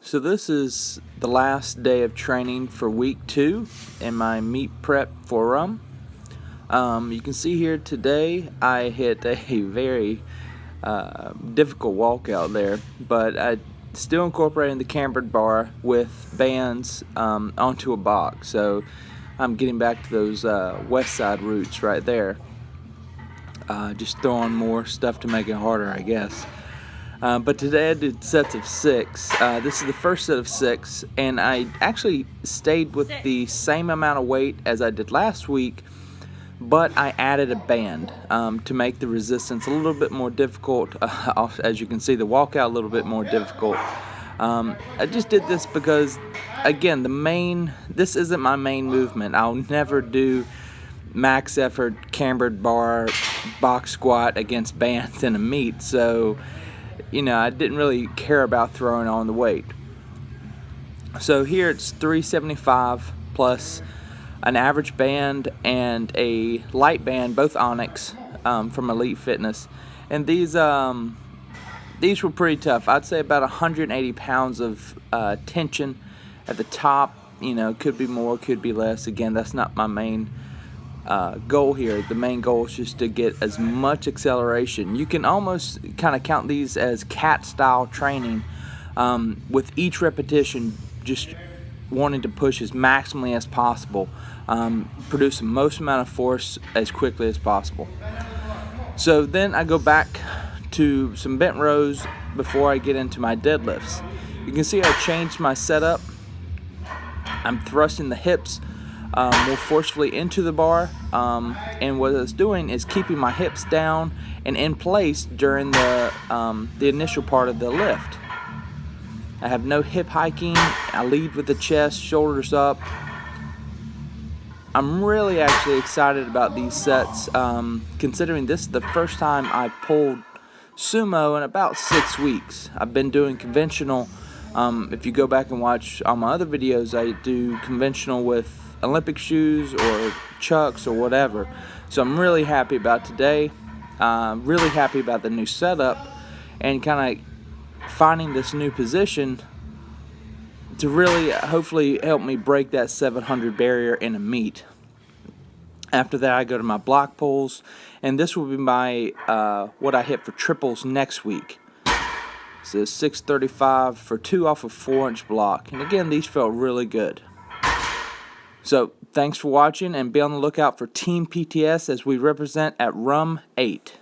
So this is the last day of training for week 2 in my meet prep for Rum. You can see here today I hit a very difficult walkout there, but I still incorporating the cambered bar with bands onto a box. So I'm getting back to those west side roots right there. Just throwing more stuff to make it harder, I guess. But today I did sets of 6. This is the first set of 6, and I actually stayed with the same amount of weight as I did last week, but I added a band to make the resistance a little bit more difficult. As you can see, the walkout a little bit more difficult. I just did this because, again, this isn't my main movement. I'll never do max effort cambered bar box squat against bands in a meet, so I didn't really care about throwing on the weight. So here it's 375 plus an average band and a light band, both Onyx from Elite Fitness. And these were pretty tough. I'd say about 180 pounds of tension at the top. Could be more, could be less. Again, that's not my main goal here. The main goal is just to get as much acceleration. You can almost kind of count these as cat style training, with each repetition just wanting to push as maximally as possible, produce the most amount of force as quickly as possible. So then I go back to some bent rows before I get into my deadlifts. You can see I changed my setup. I'm thrusting the hips more forcefully into the bar, and what it's doing is keeping my hips down and in place during the initial part of the lift. I have no hip hiking. I lead with the chest, shoulders up. I'm really actually excited about these sets, considering this is the first time I pulled sumo in about 6 weeks. I've been doing conventional. If you go back and watch all my other videos, I do conventional with Olympic shoes or chucks or whatever. So I'm really happy about today, really happy about the new setup, and kind of finding this new position to really hopefully help me break that 700 barrier in a meet. After that I go to my block pulls, and this will be my what I hit for triples next week. So 635 for 2 off of 4-inch block, and again these felt really good. So, thanks for watching, and be on the lookout for Team PTS as we represent at Rum 8.